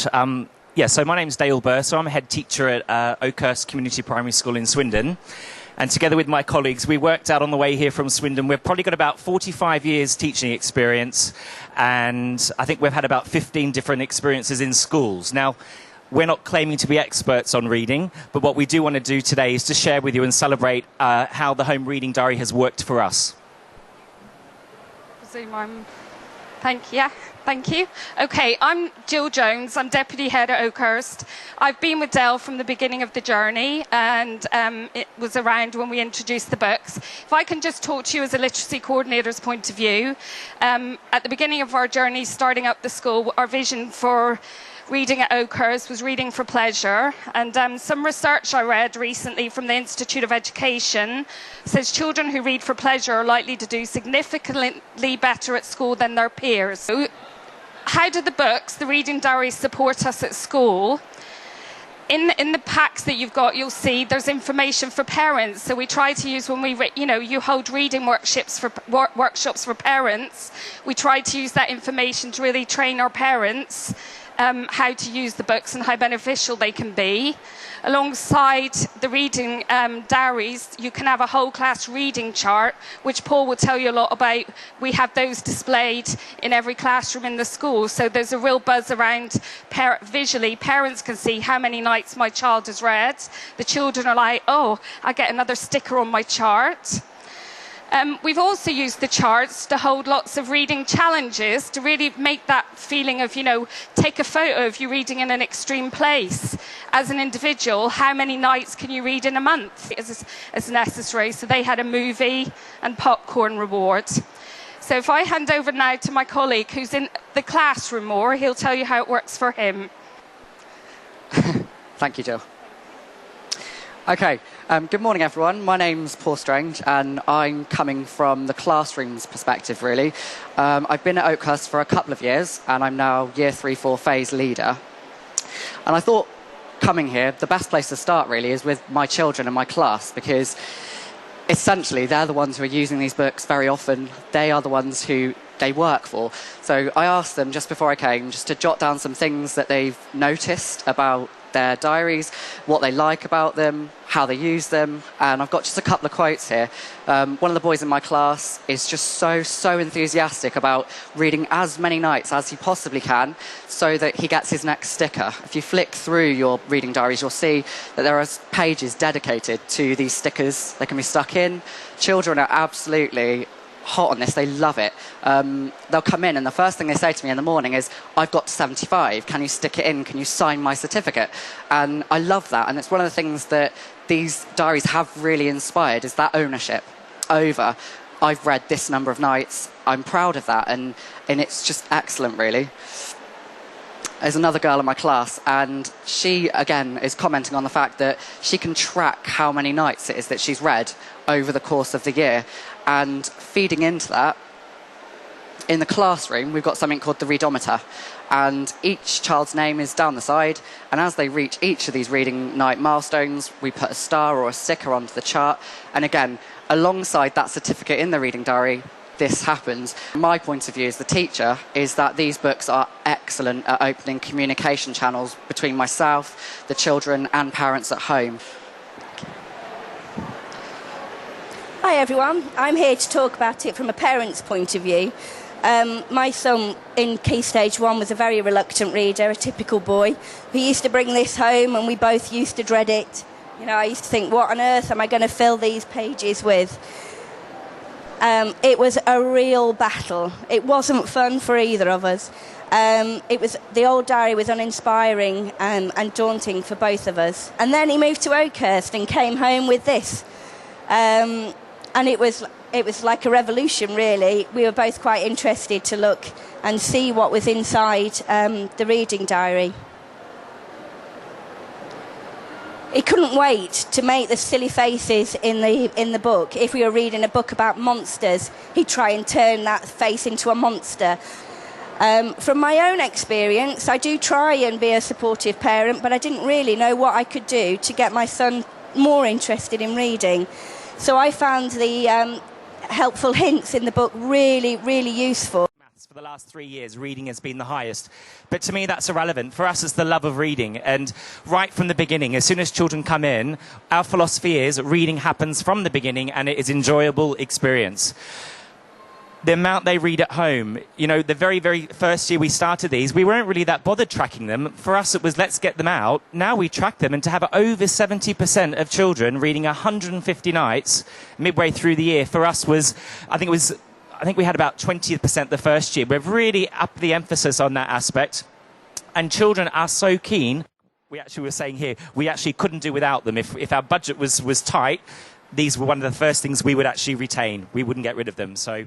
much. So my name's Dale Burr, so I'm a head teacher at Oakhurst Community Primary School in Swindon. And together with my colleagues, we worked out on the way here from Swindon. We've probably got about 45 years teaching experience, and I think we've had about 15 different experiences in schools. Now, we're not claiming to be experts on reading, but what we do want to do today is to share with you and celebrate how the Home Reading Diary has worked for us. Thank you. Okay, I'm Jill Jones. I'm Deputy Head at Oakhurst. I've been with Dell from the beginning of the journey, and it was around when we introduced the books. If I can just talk to you as a literacy coordinator's point of view, at the beginning of our journey starting up the school, our vision for reading at Oakhurst was reading for pleasure, and some research I read recently from the Institute of Education says children who read for pleasure are likely to do significantly better at school than their peers. So how do the books, the reading diaries, support us at school? In the packs that you've got, you'll see there's information for parents. So we try to use, when you hold reading workshops for parents, we try to use that information to really train our parents how to use the books and how beneficial they can be. Alongside the reading diaries, you can have a whole class reading chart, which Paul will tell you a lot about. We have those displayed in every classroom in the school. So there's a real buzz around visually. Parents can see how many nights my child has read. The children are like, oh, I get another sticker on my chart. We've also used the charts to hold lots of reading challenges to really make that feeling of, take a photo of you reading in an extreme place. As an individual, how many nights can you read in a month as necessary? So they had a movie and popcorn reward. So if I hand over now to my colleague who's in the classroom more, he'll tell you how it works for him. Thank you, Jill. Okay, good morning everyone. My name's Paul Strange and I'm coming from the classroom's perspective really. I've been at Oakhurst for a couple of years and I'm now Year 3-4 phase leader. And I thought coming here, the best place to start really is with my children and my class, because essentially they're the ones who are using these books very often. They are the ones who they work for. So I asked them just before I came just to jot down some things that they've noticed about their diaries, what they like about them, how they use them, and I've got just a couple of quotes here. One of the boys in my class is just so enthusiastic about reading as many nights as he possibly can so that he gets his next sticker. If you flick through your reading diaries, you'll see that there are pages dedicated to these stickers. They can be stuck in. Children are absolutely hot on this. They love it. They'll come in and the first thing they say to me in the morning is, I've got to 75, can you stick it in, can you sign my certificate? And I love that, and it's one of the things that these diaries have really inspired, is that ownership over, I've read this number of nights, I'm proud of that, and it's just excellent really. There's another girl in my class and she again is commenting on the fact that she can track how many nights it is that she's read over the course of the year, and feeding into that, in the classroom we've got something called the readometer, and each child's name is down the side, and as they reach each of these reading night milestones we put a star or a sticker onto the chart, and again alongside that certificate in the reading diary this happens. My point of view as the teacher is that these books are excellent at opening communication channels between myself, the children and parents at home. Hi everyone, I'm here to talk about it from a parent's point of view. My son in Key Stage 1 was a very reluctant reader, a typical boy. He used to bring this home and we both used to dread it. I used to think, what on earth am I going to fill these pages with? It was a real battle. It wasn't fun for either of us. The old diary was uninspiring and daunting for both of us. And then he moved to Oakhurst and came home with this. And it was like a revolution, really. We were both quite interested to look and see what was inside the reading diary. He couldn't wait to make the silly faces in the book. If we were reading a book about monsters, he'd try and turn that face into a monster. From my own experience, I do try and be a supportive parent, but I didn't really know what I could do to get my son more interested in reading. So I found the helpful hints in the book really, really useful. Maths for the last 3 years, reading has been the highest. But to me, that's irrelevant. For us, it's the love of reading. And right from the beginning, as soon as children come in, our philosophy is reading happens from the beginning and it is enjoyable experience. The amount they read at home, you know, the very, very first year we started these, we weren't really that bothered tracking them. For us, it was let's get them out. Now we track them, and to have over 70% of children reading 150 nights midway through the year, for us was, I think we had about 20% the first year. We've really upped the emphasis on that aspect. And children are so keen. We actually were saying here, we actually couldn't do without them. If our budget was tight, these were one of the first things we would actually retain. We wouldn't get rid of them. So